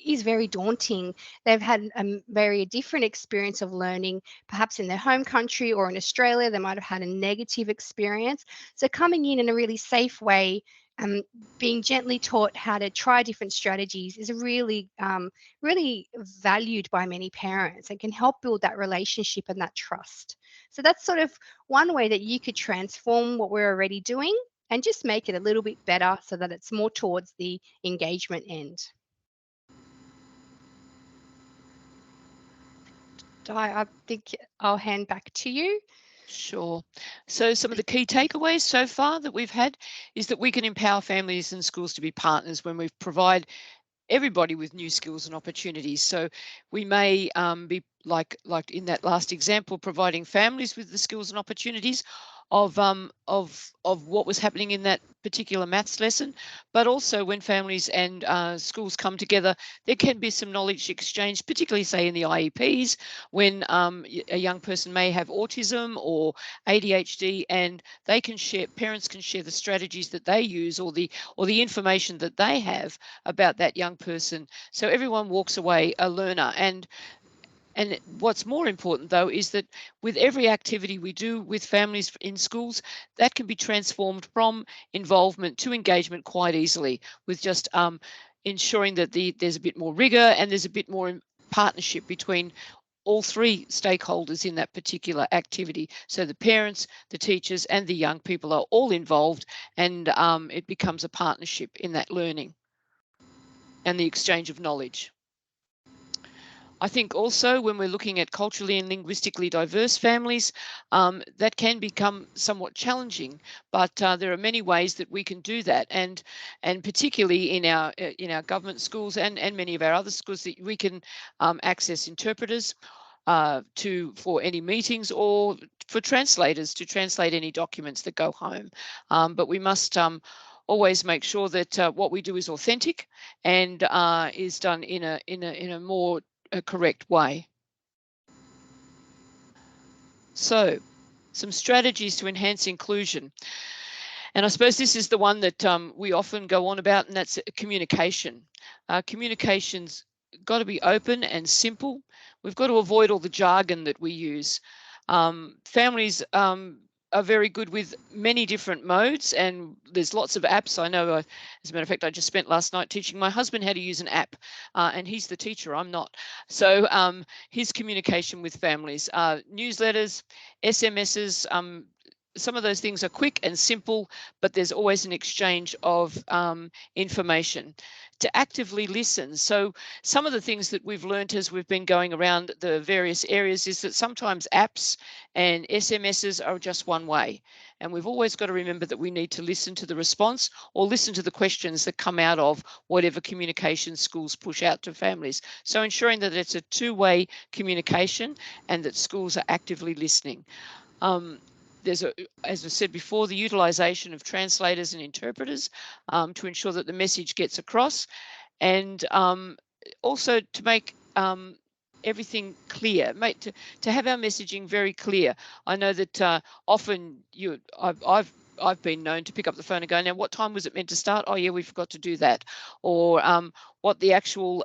is very daunting. They've had a very different experience of learning, perhaps in their home country or in Australia. They might have had a negative experience. So coming in a really safe way, being gently taught how to try different strategies is really, really valued by many parents, and can help build that relationship and that trust. So that's sort of one way that you could transform what we're already doing and just make it a little bit better so that it's more towards the engagement end. I think I'll hand back to you. Sure. So some of the key takeaways so far that we've had is that we can empower families and schools to be partners when we provide everybody with new skills and opportunities. So we may be like in that last example, providing families with the skills and opportunities of what was happening in that particular maths lesson, but also when families and schools come together, there can be some knowledge exchange, particularly say in the IEPs, when a young person may have autism or ADHD, and they can share, parents can share the strategies that they use, or the information that they have about that young person. So everyone walks away a learner. And And what's more important, though, is that with every activity we do with families in schools, that can be transformed from involvement to engagement quite easily, with just ensuring that there's a bit more rigor and there's a bit more partnership between all three stakeholders in that particular activity. So the parents, the teachers, and the young people are all involved, and it becomes a partnership in that learning and the exchange of knowledge. I think also when we're looking at culturally and linguistically diverse families, that can become somewhat challenging. But there are many ways that we can do that, and particularly in our government schools and many of our other schools, that we can access interpreters for any meetings, or for translators to translate any documents that go home. But we must always make sure that what we do is authentic and is done in a more correct way. So, some strategies to enhance inclusion. And I suppose this is the one that we often go on about, and that's communication. Communication's got to be open and simple. We've got to avoid all the jargon that we use. Families are very good with many different modes, and there's lots of apps. I know, as a matter of fact, I just spent last night teaching my husband how to use an app, and he's the teacher, I'm not. So his communication with families, newsletters, SMSs, some of those things are quick and simple, but there's always an exchange of information. To actively listen. So some of the things that we've learned as we've been going around the various areas is that sometimes apps and SMSs are just one way. And we've always got to remember that we need to listen to the response, or listen to the questions that come out of whatever communication schools push out to families. So ensuring that it's a two-way communication and that schools are actively listening. There's, as I said before, the utilisation of translators and interpreters to ensure that the message gets across, and also to make everything clear, to have our messaging very clear. I know that often I've been known to pick up the phone and go, now what time was it meant to start? Oh yeah, we forgot to do that. Or what the actual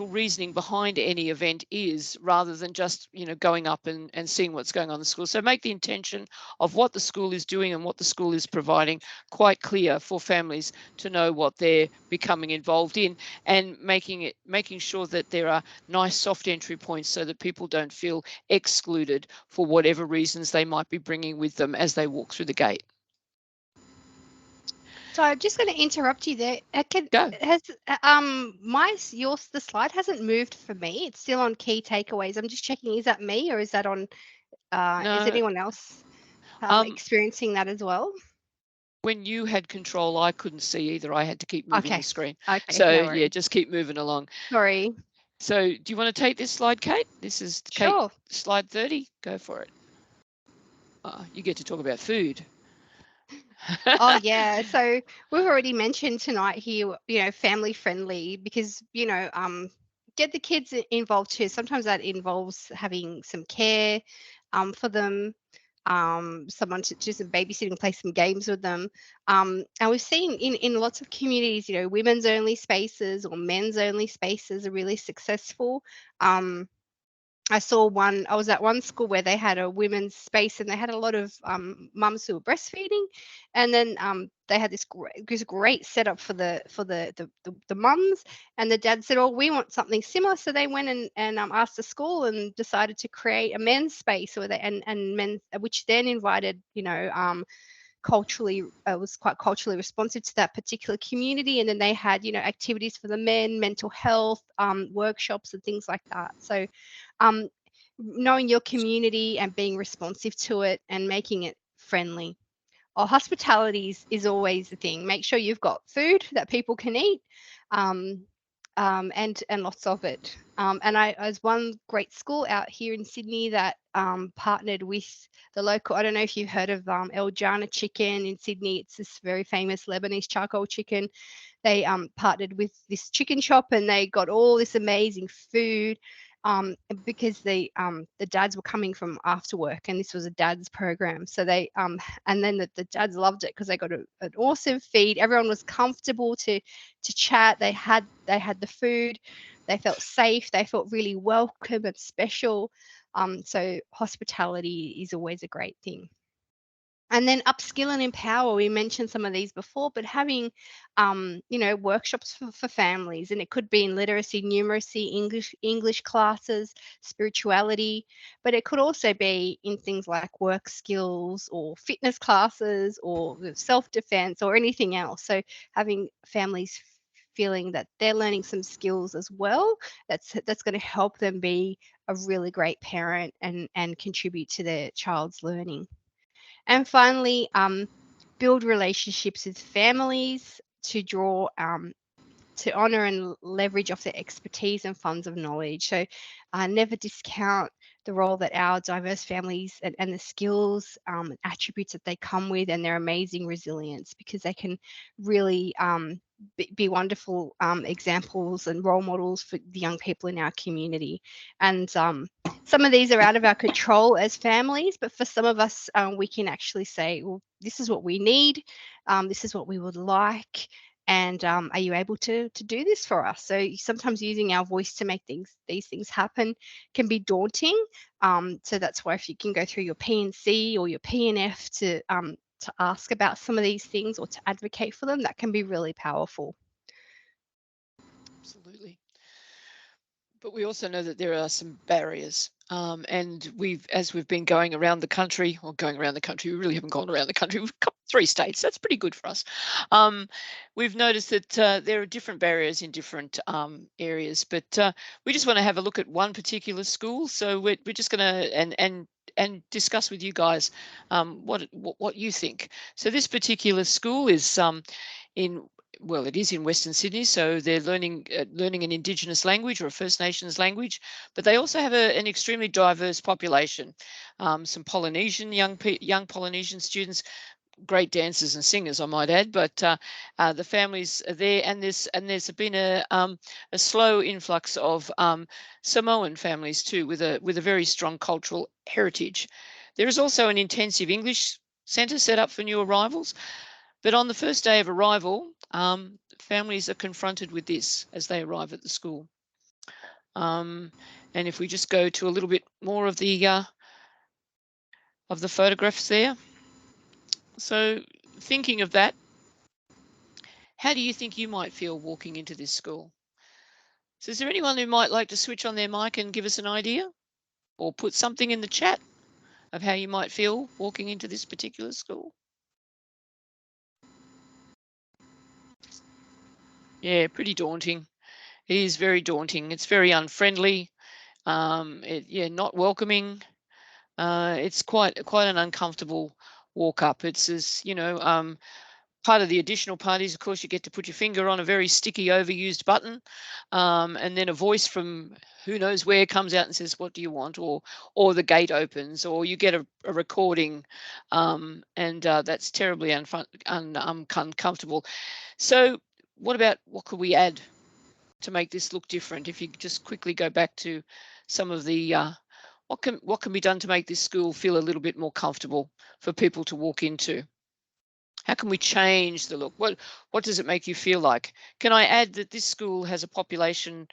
reasoning behind any event is, rather than just going up and seeing what's going on in the school. So make the intention of what the school is doing and what the school is providing quite clear for families to know what they're becoming involved in, and making sure that there are nice soft entry points so that people don't feel excluded for whatever reasons they might be bringing with them as they walk through the gate. So I'm just going to interrupt you there. Go. The slide hasn't moved for me. It's still on key takeaways. I'm just checking. Is that me, or is that on? No. Is anyone else experiencing that as well? When you had control, I couldn't see either. I had to keep moving the screen. Okay. So no, yeah, just keep moving along. Sorry. So do you want to take this slide, Kate? This is Kate, sure. Slide 30. Go for it. You get to talk about food. Oh yeah, so we've already mentioned tonight here, family friendly, because get the kids involved too. Sometimes that involves having some care for them, someone to do some babysitting, play some games with them, and we've seen in lots of communities, women's only spaces or men's only spaces are really successful. I was at one school where they had a women's space, and they had a lot of mums who were breastfeeding, and then they had this great setup for the mums, and the dad said, "Oh, we want something similar," so they went and asked the school and decided to create a men's space, where and men, which then invited culturally, was quite culturally responsive to that particular community, and then they had activities for the men, mental health workshops and things like that. So knowing your community and being responsive to it and making it friendly. Hospitality is always the thing. Make sure you've got food that people can eat, and lots of it. And I was one great school out here in Sydney that partnered with the local. I don't know if you've heard of El Jana Chicken in Sydney. It's this very famous Lebanese charcoal chicken. They partnered with this chicken shop, and they got all this amazing food. Because the dads were coming from after work, and this was a dad's program. So they and then the dads loved it because they got an awesome feed. Everyone was comfortable to chat. They had the food. They felt safe. They felt really welcome and special. So hospitality is always a great thing. And then upskill and empower, we mentioned some of these before, but having workshops for families, and it could be in literacy, numeracy, English classes, spirituality, but it could also be in things like work skills or fitness classes or self-defense or anything else. So having families feeling that they're learning some skills as well, that's going to help them be a really great parent and contribute to their child's learning. And finally, build relationships with families to draw to honor and leverage off their expertise and funds of knowledge. So never discount the role that our diverse families and the skills attributes that they come with and their amazing resilience, because they can really be wonderful examples and role models for the young people in our community. And some of these are out of our control as families, but for some of us, we can actually say, well, this is what we need, this is what we would like, and are you able to do this for us? So sometimes using our voice to make these things happen can be daunting. So that's why if you can go through your P&C or your P&F to ask about some of these things or to advocate for them, that can be really powerful. Absolutely. But we also know that there are some barriers. And as we've been going around the country, we really haven't gone around the country. We've got 3 states. That's pretty good for us. We've noticed that there are different barriers in different areas, but we just want to have a look at one particular school. So we're just going to and discuss with you guys what you think. So this particular school is in it is in Western Sydney, so they're learning an Indigenous language or a First Nations language, but they also have an extremely diverse population. Some Polynesian young Polynesian students, great dancers and singers, I might add. But the families are there, and there's been a slow influx of Samoan families too, with a very strong cultural heritage. There is also an intensive English centre set up for new arrivals. But on the first day of arrival, families are confronted with this as they arrive at the school. And if we just go to a little bit more of the photographs there. So thinking of that, how do you think you might feel walking into this school? So is there anyone who might like to switch on their mic and give us an idea, or put something in the chat of how you might feel walking into this particular school? Yeah, pretty daunting. It is very daunting. It's very unfriendly. Not welcoming. It's quite an uncomfortable walk up. It's as part of the additional part is, of course, you get to put your finger on a very sticky, overused button, and then a voice from who knows where comes out and says, "What do you want?" Or the gate opens, or you get a recording, and that's terribly uncomfortable. So, what could we add to make this look different? If you just quickly go back to some of the what can be done to make this school feel a little bit more comfortable for people to walk into? How can we change the look? What does it make you feel like? Can I add that this school has a population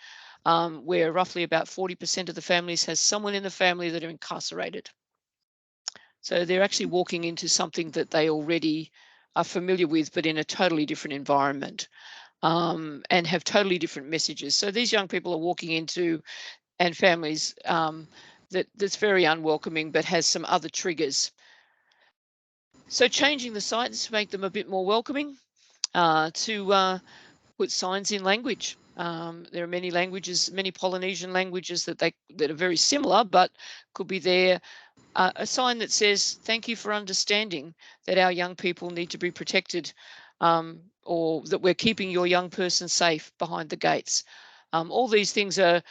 where roughly about 40% of the families has someone in the family that are incarcerated. So they're actually walking into something that they already are familiar with, but in a totally different environment, and have totally different messages. So these young people are walking into, and families that's very unwelcoming, but has some other triggers. So changing the signs to make them a bit more welcoming, to put signs in language. There are many languages, many Polynesian languages that are very similar, but could be there. A sign that says, "Thank you for understanding that our young people need to be protected," or that we're keeping your young person safe behind the gates. All these things are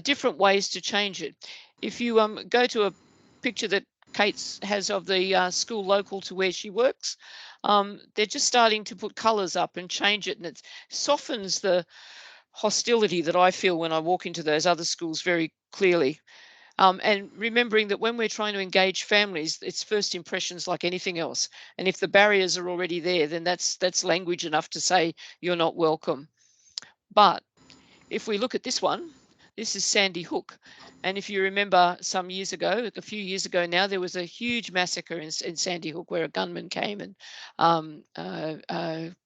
different ways to change it. If you go to a picture that Kate has of the school local to where she works, they're just starting to put colours up and change it, and it softens the hostility that I feel when I walk into those other schools very clearly. And remembering that when we're trying to engage families, it's first impressions like anything else. And if the barriers are already there, then that's language enough to say you're not welcome. But if we look at this one, this is Sandy Hook. And if you remember some years ago, a few years ago now, there was a huge massacre in Sandy Hook where a gunman came and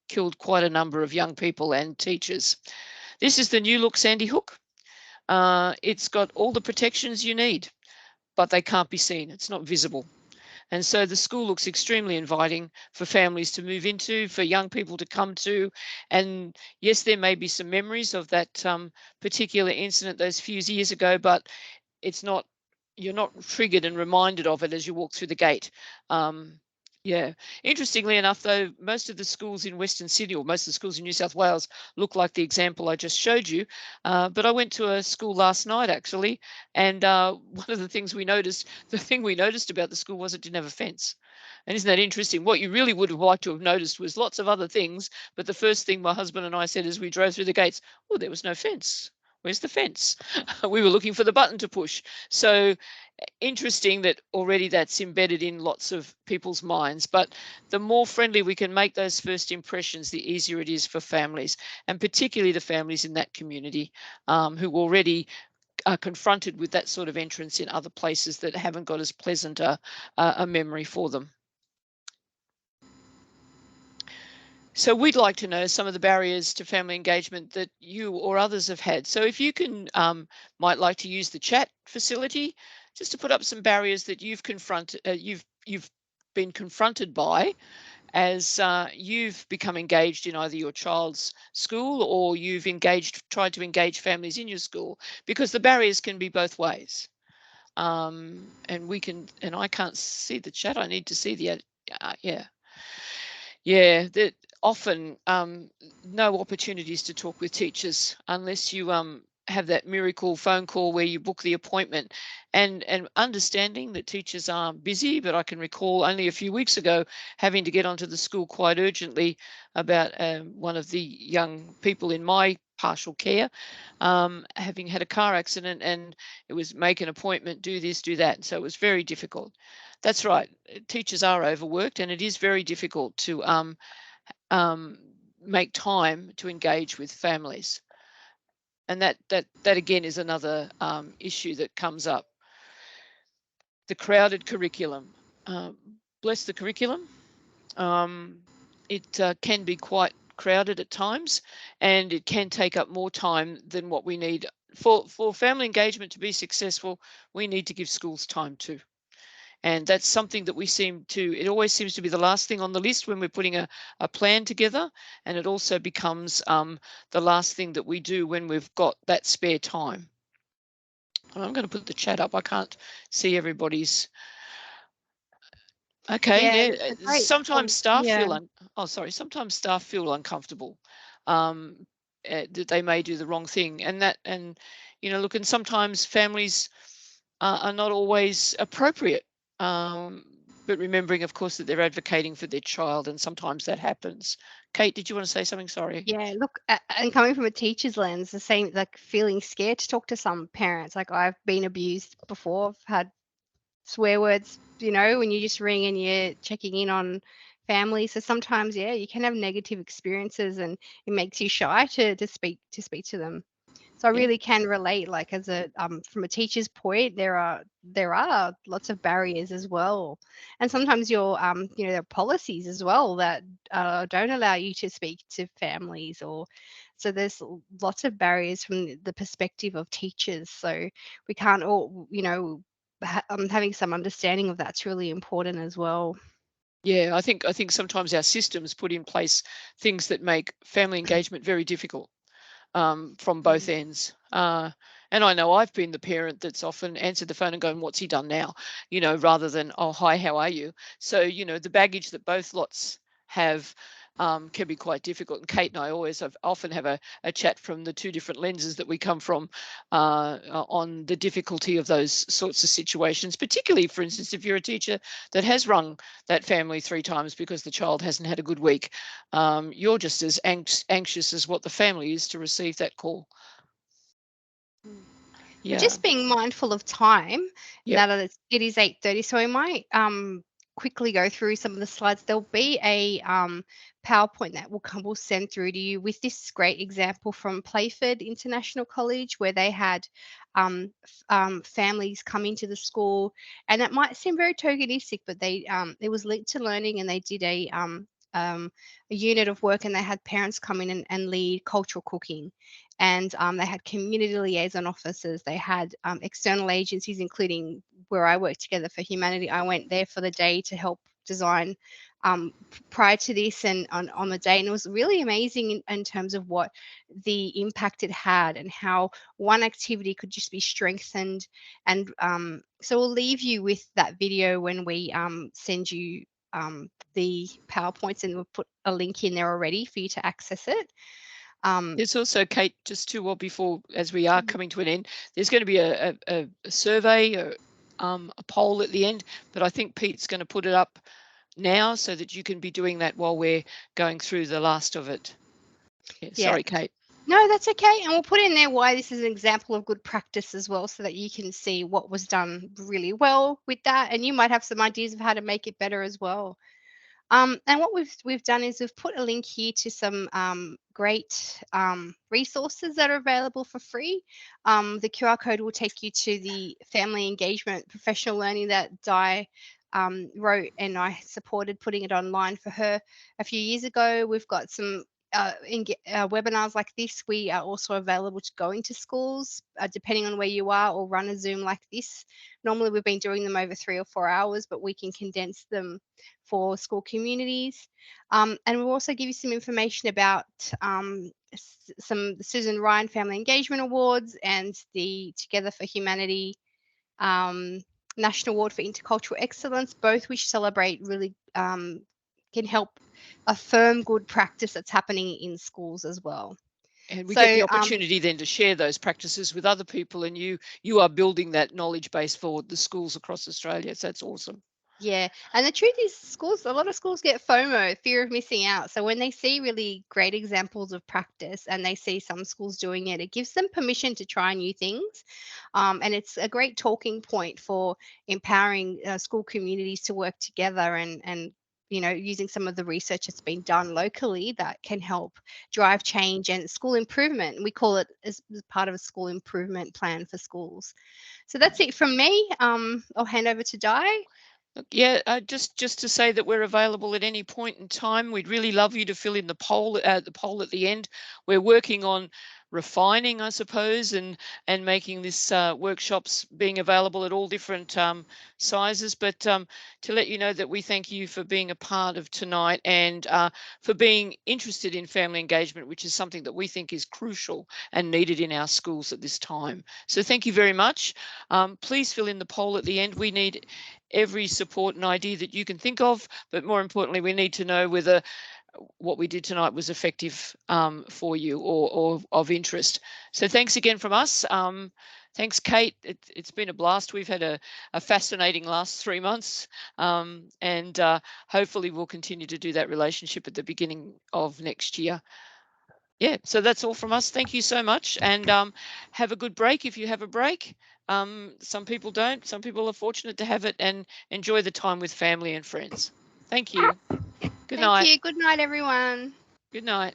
killed quite a number of young people and teachers. This is the new look Sandy Hook. It's got all the protections you need, but they can't be seen. It's not visible. And so the school looks extremely inviting for families to move into, for young people to come to. And yes, there may be some memories of that particular incident those few years ago, but it's not, you're not triggered and reminded of it as you walk through the gate. Yeah. Interestingly enough, though, most of the schools in Western Sydney, or most of the schools in New South Wales, look like the example I just showed you. But I went to a school last night, actually, and one of the things we noticed, the thing we noticed about the school was it didn't have a fence. And isn't that interesting? What you really would have liked to have noticed was lots of other things. But the first thing my husband and I said as we drove through the gates, oh, there was no fence. Where's the fence? We were looking for the button to push. So interesting that already that's embedded in lots of people's minds. But the more friendly we can make those first impressions, the easier it is for families, and particularly the families in that community who already are confronted with that sort of entrance in other places that haven't got as pleasant a memory for them. So we'd like to know some of the barriers to family engagement that you or others have had. So if you can, might like to use the chat facility just to put up some barriers that you've confronted, you've been confronted by as you've become engaged in either your child's school or you've tried to engage families in your school, because the barriers can be both ways. And I can't see the chat. I need to see the, yeah. Yeah, that often no opportunities to talk with teachers unless you have that miracle phone call where you book the appointment, and understanding that teachers are busy. But I can recall only a few weeks ago having to get onto the school quite urgently about one of the young people in my partial care having had a car accident, and it was make an appointment, do this, do that. And so it was very difficult. That's right. Teachers are overworked, and it is very difficult to make time to engage with families. And that again is another issue that comes up. The crowded curriculum. Bless the curriculum. It can be quite crowded at times, and it can take up more time than what we need. For family engagement to be successful, we need to give schools time too. And that's something that it always seems to be the last thing on the list when we're putting a plan together. And it also becomes the last thing that we do when we've got that spare time. I'm going to put the chat up. I can't see everybody's. Okay, Yeah, yeah. it's a great Sometimes staff yeah. sometimes staff feel uncomfortable that they may do the wrong thing, and look, and sometimes families are not always appropriate. But remembering, of course, that they're advocating for their child, and sometimes that happens. Kate, did you want to say something? Sorry. Yeah, look, and coming from a teacher's lens, the same, like feeling scared to talk to some parents. Like I've been abused before. I've had swear words, when you just ring and you're checking in on family. So sometimes, yeah, you can have negative experiences, and it makes you shy to speak to them. So I Yeah. really can relate, like as a from a teacher's point, there are lots of barriers as well. And sometimes there are policies as well that don't allow you to speak to families, or so there's lots of barriers from the perspective of teachers. So we can't all, having some understanding of that's really important as well. Yeah, I think sometimes our systems put in place things that make family engagement very difficult. From both Mm. ends. And I know I've been the parent that's often answered the phone and going, "What's he done now?" Rather than, "Oh, hi, how are you?" So, the baggage that both lots have can be quite difficult. And Kate and I often have a chat from the two different lenses that we come from on the difficulty of those sorts of situations, particularly, for instance, if you're a teacher that has rung that family 3 times because the child hasn't had a good week. You're just as anxious as what the family is to receive that call. Mm. But Yeah. just being mindful of time Yep. now that it is 8:30, so we might quickly go through some of the slides. There'll be a PowerPoint that we'll send through to you with this great example from Playford International College, where they had families come into the school, and it might seem very tokenistic, but they it was linked to learning, and they did a unit of work, and they had parents come in and lead cultural cooking, and they had community liaison officers. They had external agencies, including where I work, Together for Humanity. I went there for the day to help design prior to this and on the day, and it was really amazing in terms of what the impact it had and how one activity could just be strengthened. And so we'll leave you with that video when we send you the PowerPoints, and we'll put a link in there already for you to access it. There's also, Kate, just to, well, before, as we are Mhm. coming to an end, there's going to be a survey, a poll at the end, but I think Pete's going to put it up now so that you can be doing that while we're going through the last of it. Yeah, Yeah. sorry, Kate. No, that's okay. And we'll put in there why this is an example of good practice as well, so that you can see what was done really well with that. And you might have some ideas of how to make it better as well. And what we've done is we've put a link here to some great resources that are available for free. The QR code will take you to the family engagement professional learning that Di wrote, and I supported putting it online for her a few years ago. We've got some webinars like this. We are also available to go into schools, depending on where you are, or run a Zoom like this. Normally, we've been doing them over 3 or 4 hours, but we can condense them for school communities. And we'll also give you some information about some Susan Ryan Family Engagement Awards and the Together for Humanity um, National Award for Intercultural Excellence, both which celebrate really can help affirm good practice that's happening in schools as well. And we So, get the opportunity then to share those practices with other people, and you are building that knowledge base for the schools across Australia. So that's awesome. yeah, and the truth is, a lot of schools get FOMO, fear of missing out. So when they see really great examples of practice and they see some schools doing it, it gives them permission to try new things. And it's a great talking point for empowering school communities to work together and using some of the research that's been done locally that can help drive change and school improvement. We call it as part of a school improvement plan for schools. So that's it from me. I'll hand over to Di. Look, yeah, just to say that we're available at any point in time. We'd really love you to fill in the poll at the end. We're working on refining, I suppose, and making this workshops being available at all different sizes. But to let you know that we thank you for being a part of tonight, and for being interested in family engagement, which is something that we think is crucial and needed in our schools at this time. So thank you very much. Please fill in the poll at the end. We need every support and idea that you can think of, but more importantly, we need to know whether what we did tonight was effective for you or of interest. So thanks again from us. Thanks, Kate. It's been a blast. We've had a fascinating last 3 months, and hopefully we'll continue to do that relationship at the beginning of next year. Yeah, so that's all from us. Thank you so much, and have a good break if you have a break. Some people don't. Some people are fortunate to have it, and enjoy the time with family and friends. Thank you. Good Thank night. you. Good night, everyone. Good night.